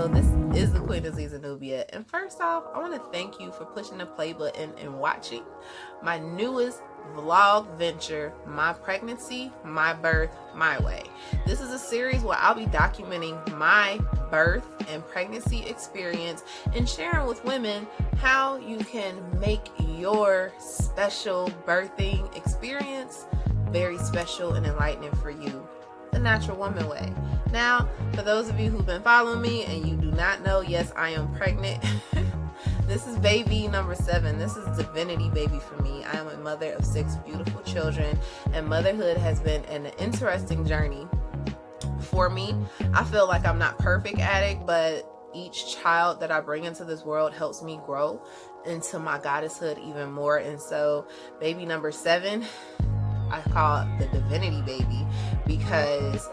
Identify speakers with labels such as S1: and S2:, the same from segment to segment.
S1: Hello, this is the Queen Aziza Nubia. And first off, I want to thank you for pushing the play button and watching my newest vlog venture, My Pregnancy, My Birth, My Way. This is a series where I'll be documenting my birth and pregnancy experience and sharing with women how you can make your special birthing experience very special and enlightening for you, the natural woman way. Now, for those of you who've been following me and you do not know, yes, I am pregnant. This is baby number 7. This is divinity baby for me. I am a mother of 6 beautiful children, and motherhood has been an interesting journey for me. I feel like I'm not perfect at it, but each child that I bring into this world helps me grow into my goddesshood even more. And so baby number 7, I call it the divinity baby because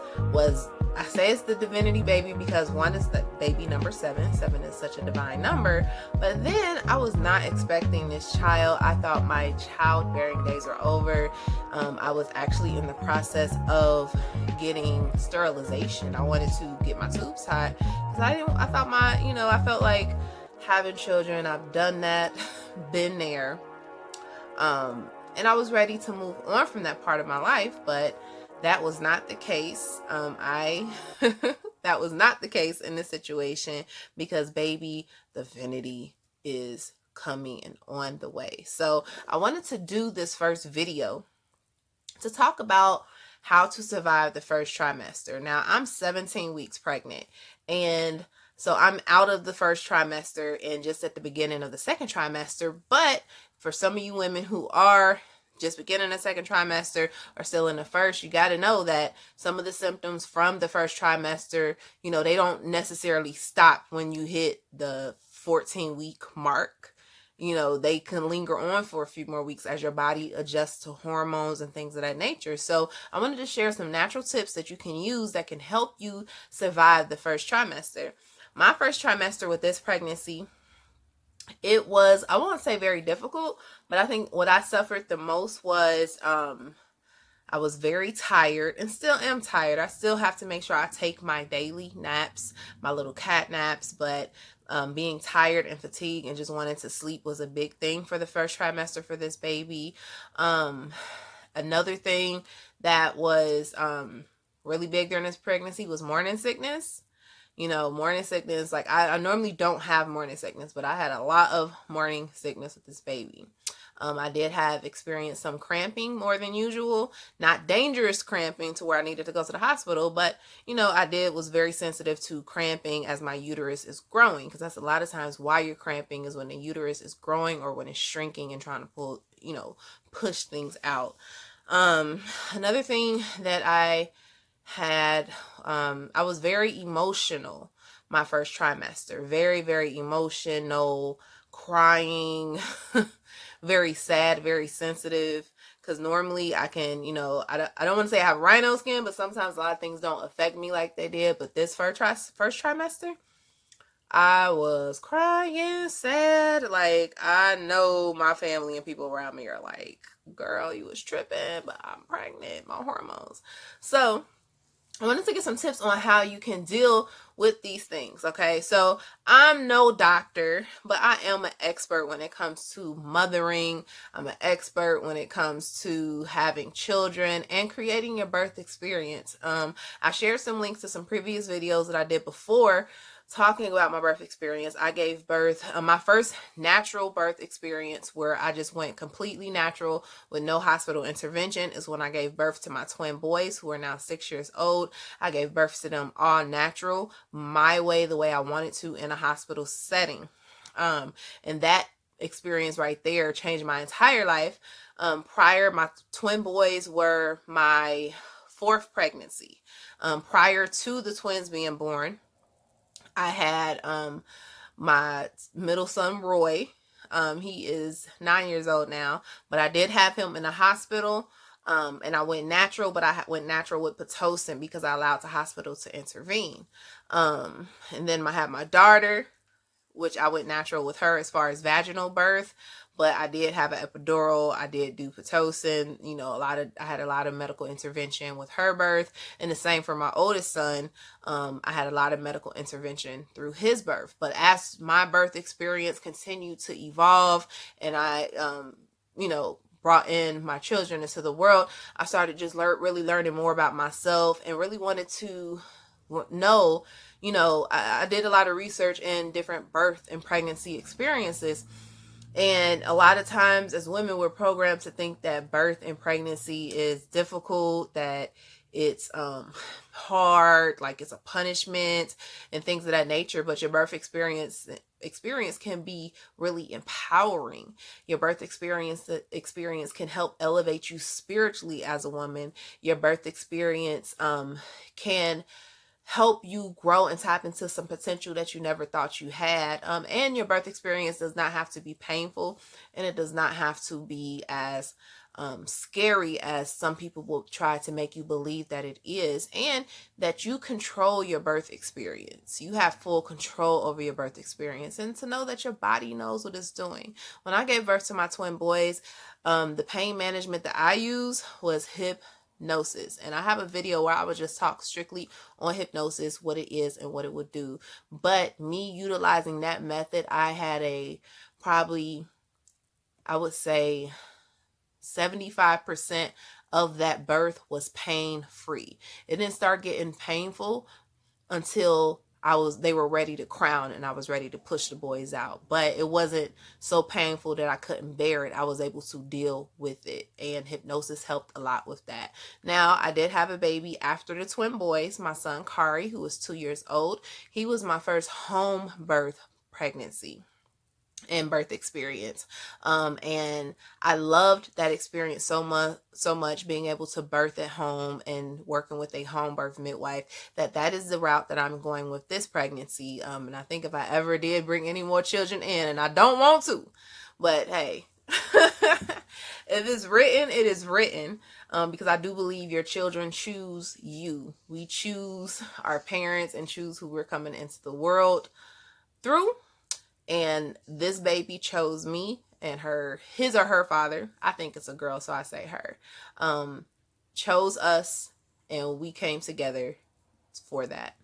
S1: I say it's the divinity baby because one is the baby number 7. 7 is such a divine number. But then I was not expecting this child. I thought my childbearing days were over. I was actually in the process of getting sterilization. I wanted to get my tubes tied because I thought I felt like having children. I've done that, been there. And I was ready to move on from that part of my life, but that was not the case. That was not the case in this situation because baby divinity is coming and on the way. So I wanted to do this first video to talk about how to survive the first trimester. Now, I'm 17 weeks pregnant, and so I'm out of the first trimester and just at the beginning of the second trimester. But for some of you women who are just beginning the second trimester or still in the first, you got to know that some of the symptoms from the first trimester, they don't necessarily stop when you hit the 14-week mark. They can linger on for a few more weeks as your body adjusts to hormones and things of that nature. So I wanted to share some natural tips that you can use that can help you survive the first trimester. My first trimester with this pregnancy, it was, I won't say very difficult, but I think what I suffered the most was I was very tired and still am tired. I still have to make sure I take my daily naps, my little cat naps, but being tired and fatigued and just wanting to sleep was a big thing for the first trimester for this baby. Another thing that was really big during this pregnancy was morning sickness. Morning sickness, like I normally don't have morning sickness, but I had a lot of morning sickness with this baby. I did have experienced some cramping more than usual, not dangerous cramping to where I needed to go to the hospital, but was very sensitive to cramping as my uterus is growing, because that's a lot of times why you're cramping is when the uterus is growing or when it's shrinking and trying to pull, push things out. Another thing that I had, I was very emotional my first trimester, very, very emotional, crying, very sad, very sensitive, because normally I can, I don't want to say I have rhino skin, but sometimes a lot of things don't affect me like they did. But this first trimester, I was crying, sad. Like, I know my family and people around me are like, girl, you was tripping, but I'm pregnant, my hormones. So I wanted to get some tips on how you can deal with these things, okay? So I'm no doctor, but I am an expert when it comes to mothering. I'm an expert when it comes to having children and creating your birth experience. I shared some links to some previous videos that I did before talking about my birth experience. I gave birth, my first natural birth experience where I just went completely natural with no hospital intervention is when I gave birth to my twin boys who are now 6 years old. I gave birth to them all natural, my way, the way I wanted to in a hospital setting. And that experience right there changed my entire life. Prior, my twin boys were my 4th pregnancy. Prior to the twins being born, I had my middle son, Roy. He is 9 years old now, but I did have him in the hospital, and I went natural, but I went natural with Pitocin because I allowed the hospital to intervene. And then I had my daughter, which I went natural with her as far as vaginal birth, but I did have an epidural. I did do Pitocin, you know, I had a lot of medical intervention with her birth, and the same for my oldest son. I had a lot of medical intervention through his birth. But as my birth experience continued to evolve, and I, you know, brought in my children into the world, I started just really learning more about myself, and really wanted to know, you know, I did a lot of research in different birth and pregnancy experiences. And a lot of times as women, we're programmed to think that birth and pregnancy is difficult, that it's hard, like it's a punishment and things of that nature. But your birth experience can be really empowering. Your birth experience can help elevate you spiritually as a woman. Your birth experience can help you grow and tap into some potential that you never thought you had. And your birth experience does not have to be painful, and it does not have to be as scary as some people will try to make you believe that it is, and that you control your birth experience. You have full control over your birth experience, and to know that your body knows what it's doing. When I gave birth to my twin boys, the pain management that I use was hypnosis, and I have a video where I would just talk strictly on hypnosis, what it is and what it would do. But me utilizing that method, I had probably, I would say 75% of that birth was pain free. It didn't start getting painful until they were ready to crown and I was ready to push the boys out. But it wasn't so painful that I couldn't bear it. I was able to deal with it, and hypnosis helped a lot with that. Now, I did have a baby after the twin boys. My son Kari, who was 2 years old, he was my first home birth pregnancy and birth experience, and I loved that experience so much, being able to birth at home and working with a home birth midwife, that is the route that I'm going with this pregnancy. And I think if I ever did bring any more children in, and I don't want to, but hey, if it's written, it is written, because I do believe your children choose you. We choose our parents and choose who we're coming into the world through. And this baby chose me, and his or her father, I think it's a girl, so I say her, chose us, and we came together for that.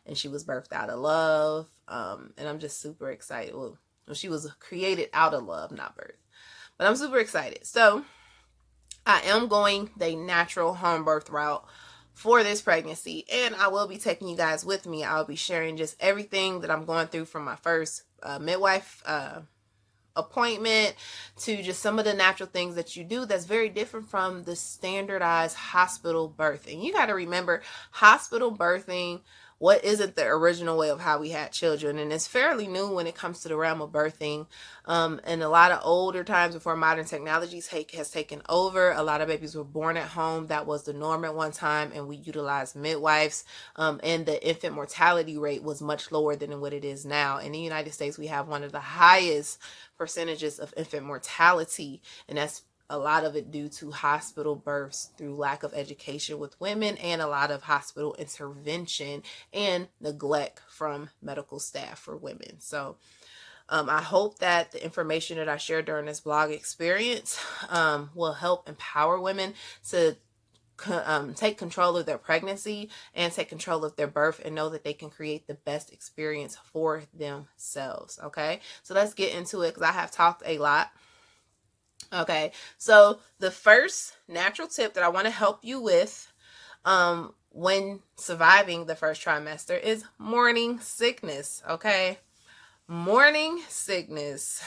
S1: And she was birthed out of love, and I'm just super excited. Well, she was created out of love, not birth, but I'm super excited. So I am going the natural home birth route for this pregnancy, and I will be taking you guys with me. I'll be sharing just everything that I'm going through from my first midwife appointment to just some of the natural things that you do that's very different from the standardized hospital birthing. You got to remember, hospital birthing, what isn't the original way of how we had children, and it's fairly new when it comes to the realm of birthing. And a lot of older times before modern technologies has taken over, a lot of babies were born at home. That was the norm at one time, and we utilized midwives, and the infant mortality rate was much lower than what it is now. In the United States, we have one of the highest percentages of infant mortality, and that's a lot of it due to hospital births through lack of education with women, and a lot of hospital intervention and neglect from medical staff for women. So I hope that the information that I share during this blog experience will help empower women to take control of their pregnancy and take control of their birth, and know that they can create the best experience for themselves. Okay, so let's get into it, because I have talked a lot. Okay, so the first natural tip that I want to help you with when surviving the first trimester is morning sickness. Okay, morning sickness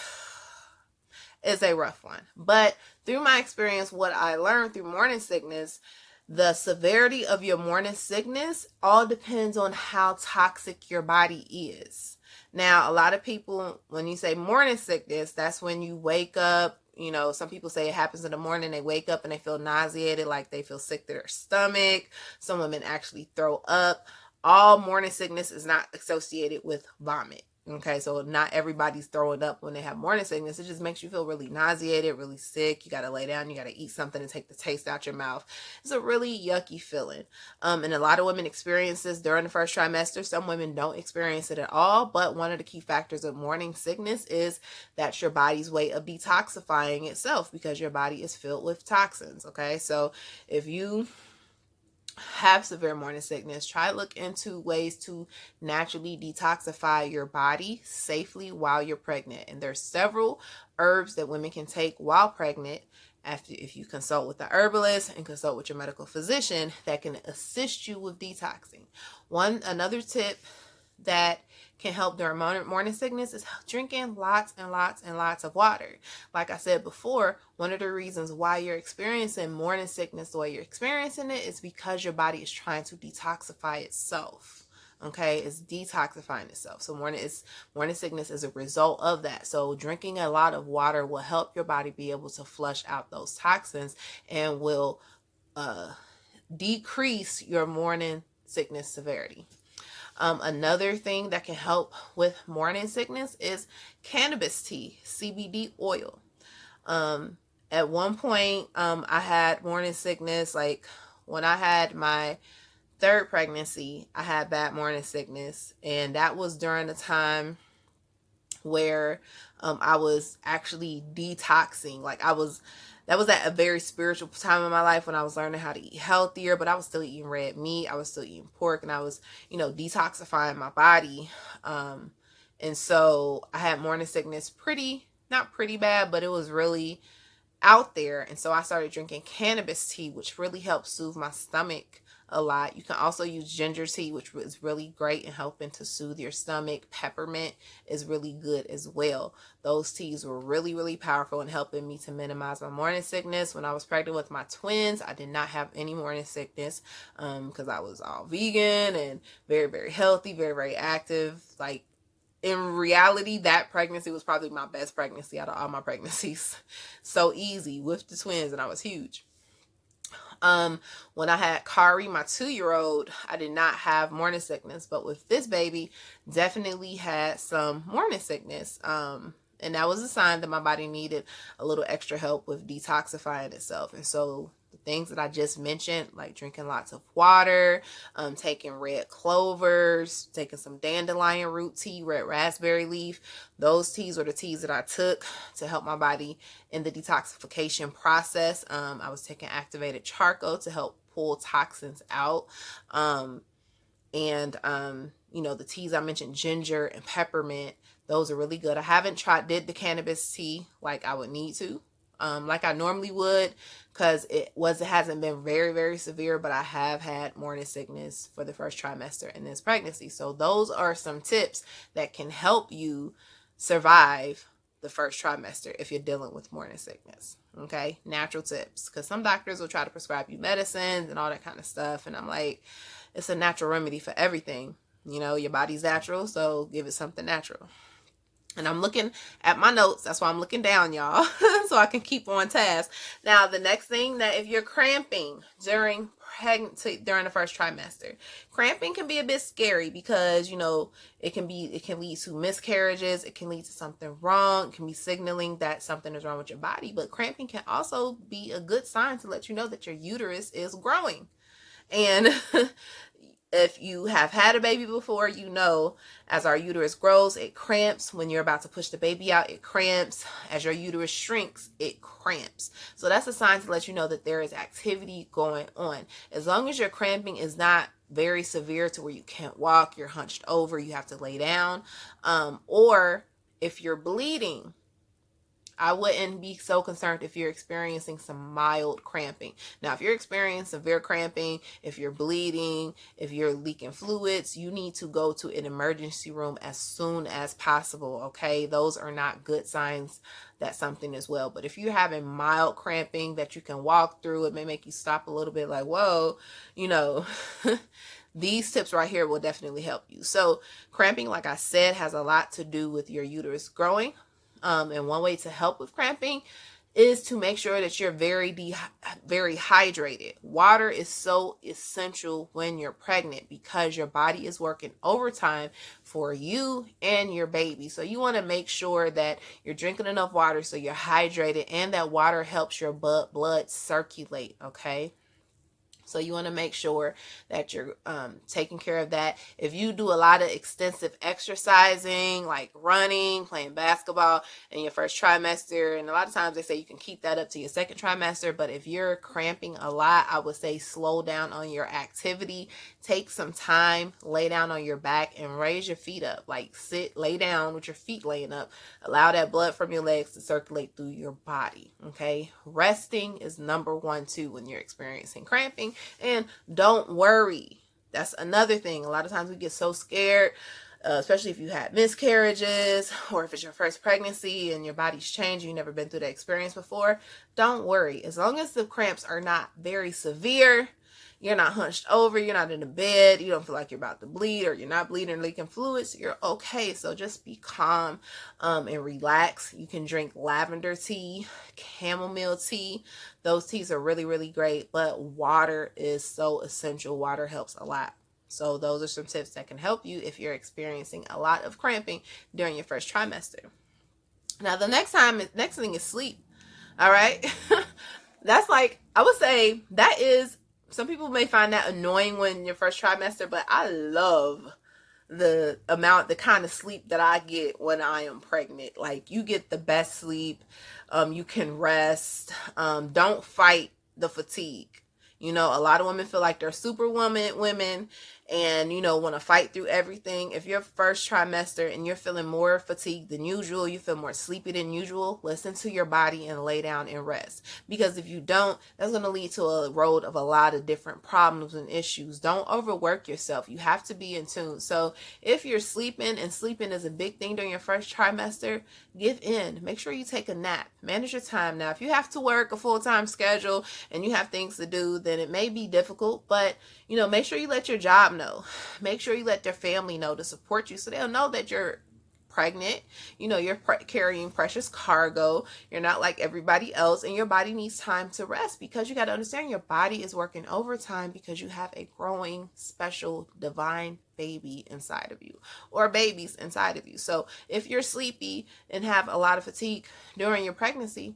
S1: is a rough one, but through my experience, what I learned through morning sickness, the severity of your morning sickness all depends on how toxic your body is. Now, a lot of people, when you say morning sickness, that's when you wake up. You know, some people say it happens in the morning. They wake up and they feel nauseated, like they feel sick to their stomach. Some women actually throw up. All morning sickness is not associated with vomit. Okay, so not everybody's throwing up when they have morning sickness. It just makes you feel really nauseated, really sick. You got to lay down, you got to eat something to take the taste out your mouth. It's a really yucky feeling. And a lot of women experience this during the first trimester. Some women don't experience it at all. But one of the key factors of morning sickness is that's your body's way of detoxifying itself, because your body is filled with toxins. Okay, so if you have severe morning sickness, try to look into ways to naturally detoxify your body safely while you're pregnant. And there's several herbs that women can take while pregnant, if you consult with the herbalist and consult with your medical physician, that can assist you with detoxing. Another tip that can help during morning sickness is drinking lots and lots and lots of water. Like I said before, one of the reasons why you're experiencing morning sickness the way you're experiencing it is because your body is trying to detoxify itself. Okay, it's detoxifying itself. So morning sickness is a result of that. So drinking a lot of water will help your body be able to flush out those toxins and will decrease your morning sickness severity. Another thing that can help with morning sickness is cannabis tea, CBD oil. At one point, I had morning sickness. Like when I had my third pregnancy, I had bad morning sickness, and that was during the time where I was actually detoxing. That was at a very spiritual time in my life when I was learning how to eat healthier, but I was still eating red meat. I was still eating pork, and I was, detoxifying my body. And so I had morning sickness not pretty bad, but it was really out there. And so I started drinking cannabis tea, which really helps soothe my stomach a lot. You can also use ginger tea, which is really great in helping to soothe your stomach. Peppermint is really good as well. Those teas were really, really powerful in helping me to minimize my morning sickness. When I was pregnant with my twins, I did not have any morning sickness because I was all vegan and very, very healthy, very, very active. Like, in reality, that pregnancy was probably my best pregnancy out of all my pregnancies. So easy with the twins, and I was huge. When I had Kari, my 2-year-old, I did not have morning sickness, but with this baby, definitely had some morning sickness. And that was a sign that my body needed a little extra help with detoxifying itself. And so the things that I just mentioned, like drinking lots of water, taking red clovers, taking some dandelion root tea, red raspberry leaf, those teas were the teas that I took to help my body in the detoxification process. I was taking activated charcoal to help pull toxins out. The teas I mentioned, ginger and peppermint, those are really good. I haven't did the cannabis tea like I would need to, like I normally would, because it hasn't been very, very severe, but I have had morning sickness for the first trimester in this pregnancy. So those are some tips that can help you survive the first trimester if you're dealing with morning sickness. Okay, natural tips, because some doctors will try to prescribe you medicines and all that kind of stuff, and I'm like, it's a natural remedy for everything. Your body's natural, so give it something natural. And I'm looking at my notes. That's why I'm looking down, y'all, so I can keep on task. Now, the next thing, that if you're cramping during pregnancy, during the first trimester, cramping can be a bit scary because, it can lead to miscarriages. It can lead to something wrong. It can be signaling that something is wrong with your body. But cramping can also be a good sign to let you know that your uterus is growing. And if you have had a baby before, as our uterus grows, it cramps. When you're about to push the baby out, it cramps. As your uterus shrinks, it cramps. So that's a sign to let you know that there is activity going on. As long as your cramping is not very severe to where you can't walk, you're hunched over, you have to lay down, or if you're bleeding, I wouldn't be so concerned if you're experiencing some mild cramping. Now, if you're experiencing severe cramping, if you're bleeding, if you're leaking fluids, you need to go to an emergency room as soon as possible, okay? Those are not good signs that something is well. But if you're having mild cramping that you can walk through, it may make you stop a little bit like, whoa, these tips right here will definitely help you. So cramping, like I said, has a lot to do with your uterus growing. And one way to help with cramping is to make sure that you're very hydrated. Water is so essential when you're pregnant because your body is working overtime for you and your baby. So you want to make sure that you're drinking enough water so you're hydrated, and that water helps your blood circulate, okay? So you want to make sure that you're taking care of that. If you do a lot of extensive exercising, like running, playing basketball in your first trimester, and a lot of times they say you can keep that up to your second trimester, but if you're cramping a lot, I would say slow down on your activity. Take some time, lay down on your back and raise your feet up. Like lay down with your feet laying up. Allow that blood from your legs to circulate through your body, okay? Resting is number one too when you're experiencing cramping. And don't worry. That's another thing. A lot of times we get so scared, especially if you had miscarriages or if it's your first pregnancy and your body's changed, you've never been through that experience before. Don't worry. As long as the cramps are not very severe, you're not hunched over, you're not in the bed, you don't feel like you're about to bleed, or you're not bleeding or leaking fluids, you're okay. So just be calm and relax. You can drink lavender tea, chamomile tea. Those teas are really, really great, but water is so essential. Water helps a lot. So those are some tips that can help you if you're experiencing a lot of cramping during your first trimester. Now, the next thing is sleep. All right. That's like, I would say that is, some people may find that annoying when your first trimester, but I love the kind of sleep that I get when I am pregnant. Like, you get the best sleep. You can rest. Don't fight the fatigue. You know, a lot of women feel like they're women and, you know, want to fight through everything. If you're first trimester and you're feeling more fatigued than usual, you feel more sleepy than usual, listen to your body and lay down and rest. Because if you don't, that's going to lead to a road of a lot of different problems and issues. Don't overwork yourself. You have to be in tune. So if you're sleeping, and sleeping is a big thing during your first trimester, give in. Make sure you take a nap. Manage your time. Now, if you have to work a full-time schedule and you have things to do, then it may be difficult, but, you know, make sure you let your job know. Make sure you let your family know to support you so they'll know that you're pregnant. You know, you're carrying precious cargo. You're not like everybody else, and your body needs time to rest, because you got to understand your body is working overtime because you have a growing, special, divine baby inside of you, or babies inside of you. So if you're sleepy and have a lot of fatigue during your pregnancy,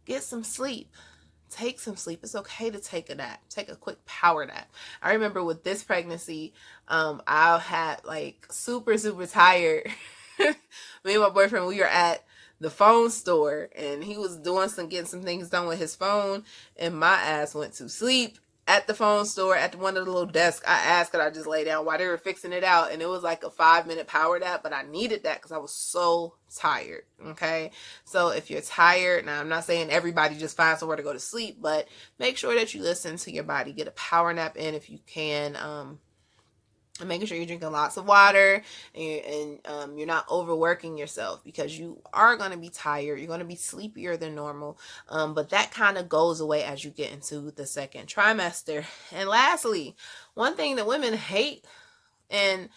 S1: get some sleep. Take some sleep. It's okay to take a nap. Take a quick power nap. I remember with this pregnancy, I had like super tired. Me and my boyfriend, we were at the phone store, and he was getting some things done with his phone, and my ass went to sleep at the phone store at one of the little desks. I asked, could I just lay down while they were fixing it out? And it was like a 5-minute power nap, but I needed that because I was so tired. Okay. So if you're tired, now I'm not saying everybody just find somewhere to go to sleep, but make sure that you listen to your body. Get a power nap in if you can. And making sure you're drinking lots of water, and you're not overworking yourself, because you are going to be tired. You're going to be sleepier than normal. But that kind of goes away as you get into the second trimester. And lastly, one thing that women hate, and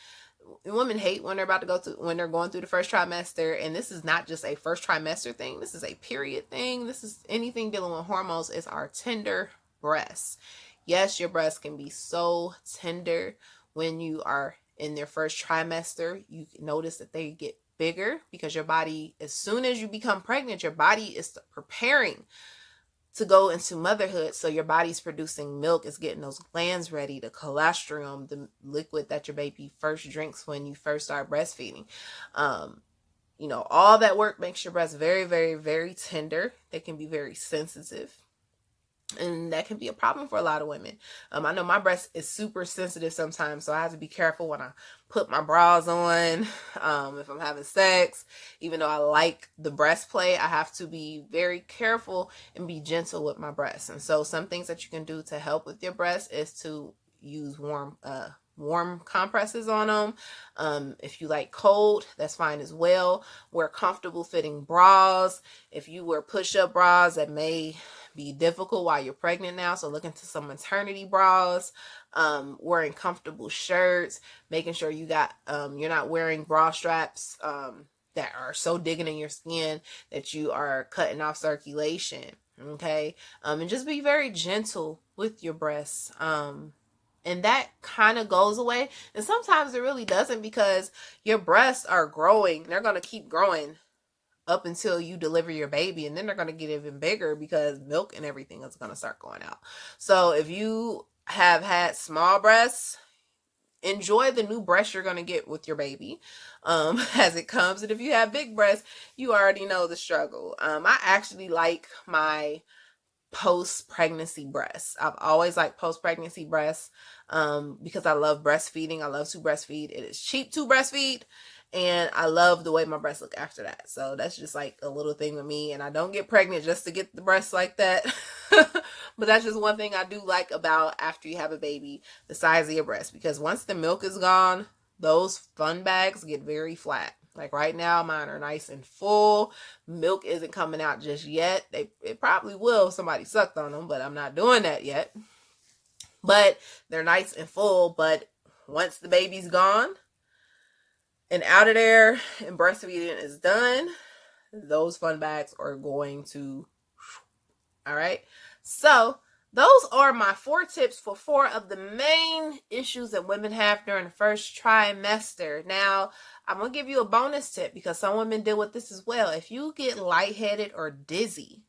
S1: women hate when they're going through the first trimester, and this is not just a first trimester thing, this is a period thing, this is anything dealing with hormones, is our tender breasts. Yes, your breasts can be so tender when you are in their first trimester. You notice that they get bigger because your body, as soon as you become pregnant, your body is preparing to go into motherhood. So your body's producing milk, is getting those glands ready, the colostrum, the liquid that your baby first drinks when you first start breastfeeding. You know, all that work makes your breasts very, very, very tender. They can be very sensitive, and that can be a problem for a lot of women. I know my breast is super sensitive sometimes, so I have to be careful when I put my bras on. If I'm having sex, even though I like the breast play, I have to be very careful and be gentle with my breasts. And so some things that you can do to help with your breasts is to use warm compresses on them. If you like cold, that's fine as well. Wear comfortable fitting bras. If you wear push-up bras, that may be difficult while you're pregnant now, so look into some maternity bras. Wearing comfortable shirts, making sure you got you're not wearing bra straps that are so digging in your skin that you are cutting off circulation. Okay. And just be very gentle with your breasts. And that kind of goes away. And sometimes it really doesn't, because your breasts are growing. They're going to keep growing up until you deliver your baby, and then they're going to get even bigger because milk and everything is going to start going out. So if you have had small breasts, enjoy the new breast you're going to get with your baby as it comes. And if you have big breasts, you already know the struggle. I actually like my post-pregnancy breasts. I've always liked post-pregnancy breasts because I love breastfeeding. I love to breastfeed. It is cheap to breastfeed, and I love the way my breasts look after that. So that's just like a little thing with me, and I don't get pregnant just to get the breasts like that. But that's just one thing I do like about after you have a baby, the size of your breast, because once the milk is gone, those fun bags get very flat. Like right now, mine are nice and full. Milk isn't coming out just yet. It probably will if somebody sucked on them, but I'm not doing that yet. But they're nice and full. But once the baby's gone and out of there and breastfeeding is done, those fun bags are going to, all right? So those are my 4 tips for 4 of the main issues that women have during the first trimester. Now, I'm going to give you a bonus tip because some women deal with this as well. If you get lightheaded or dizzy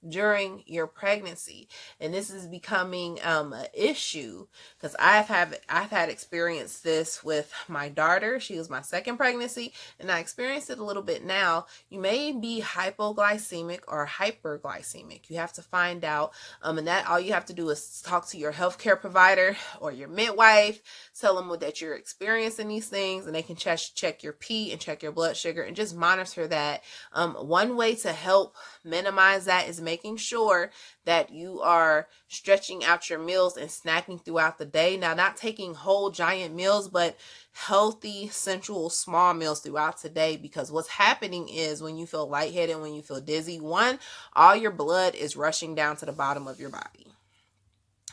S1: during your pregnancy, and this is becoming an issue, because I've had experienced this with my daughter. She was my second pregnancy, and I experienced it a little bit now. You may be hypoglycemic or hyperglycemic. You have to find out, and that all you have to do is talk to your healthcare provider or your midwife. Tell them that you're experiencing these things, and they can check your pee and check your blood sugar and just monitor that. One way to help minimize that is making sure that you are stretching out your meals and snacking throughout the day. Now, not taking whole giant meals, but healthy, sensual, small meals throughout the day, because what's happening is when you feel lightheaded, when you feel dizzy, one, all your blood is rushing down to the bottom of your body.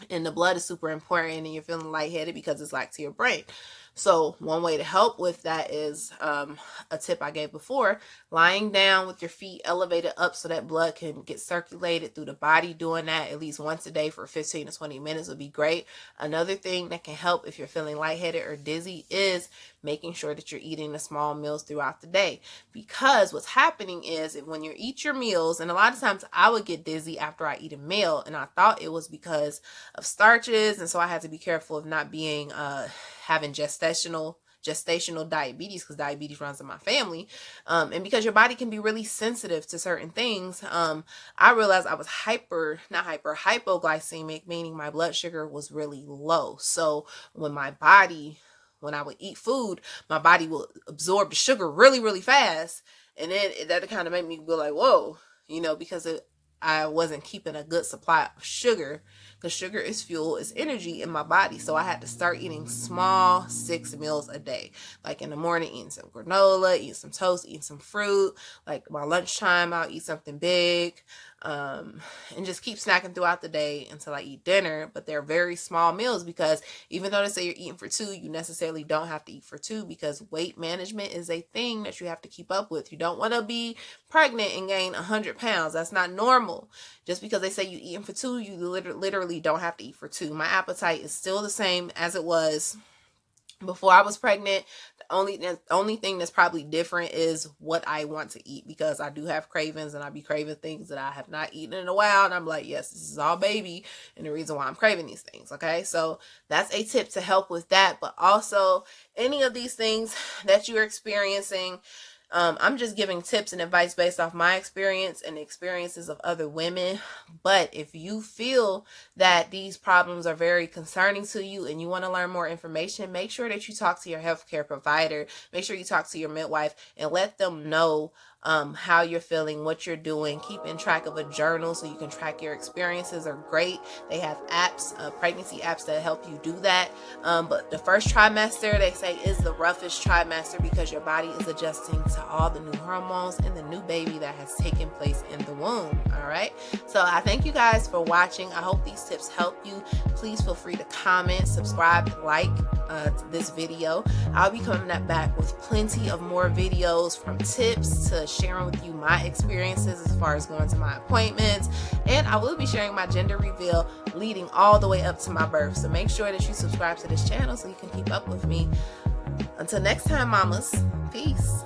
S1: And the blood is super important, and you're feeling lightheaded because it's like to your brain. So one way to help with that is a tip I gave before, lying down with your feet elevated up so that blood can get circulated through the body. Doing that at least once a day for 15 to 20 minutes would be great. Another thing that can help if you're feeling lightheaded or dizzy is making sure that you're eating the small meals throughout the day. Because what's happening is when you eat your meals, and a lot of times I would get dizzy after I eat a meal, and I thought it was because of starches, and so I had to be careful of not being having gestational diabetes, because diabetes runs in my family, and because your body can be really sensitive to certain things. I realized I was hypoglycemic, meaning my blood sugar was really low. So when I would eat food, my body will absorb the sugar really, really fast, and then that kind of made me go like, whoa, because I wasn't keeping a good supply of sugar, because sugar is fuel, is energy in my body. So I had to start eating small 6 meals a day. Like in the morning, eating some granola, eating some toast, eating some fruit. Like my lunchtime, I'll eat something big, and just keep snacking throughout the day until I eat dinner. But they're very small meals, because even though they say you're eating for 2, you necessarily don't have to eat for 2, because weight management is a thing that you have to keep up with. You don't want to be pregnant and gain 100 pounds. That's not normal. Just because they say you eating for 2, you literally don't have to eat for 2. My appetite is still the same as it was before I was pregnant. The only thing that's probably different is what I want to eat, because I do have cravings, and I be craving things that I have not eaten in a while, and I'm like, yes, this is all baby, and the reason why I'm craving these things. Okay, so that's a tip to help with that. But also, any of these things that you're experiencing, I'm just giving tips and advice based off my experience and the experiences of other women. But if you feel that these problems are very concerning to you and you want to learn more information, make sure that you talk to your healthcare provider. Make sure you talk to your midwife and let them know how you're feeling, what you're doing. Keeping track of a journal so you can track your experiences are great. They have apps, pregnancy apps that help you do that. But the first trimester, they say, is the roughest trimester, because your body is adjusting to all the new hormones and the new baby that has taken place in the womb. All right. So I thank you guys for watching. I hope these tips help you. Please feel free to comment, subscribe, like. this video. I'll be coming back with plenty of more videos, from tips to sharing with you my experiences as far as going to my appointments, and I will be sharing my gender reveal leading all the way up to my birth. So make sure that you subscribe to this channel so you can keep up with me. Until next time, mamas, peace.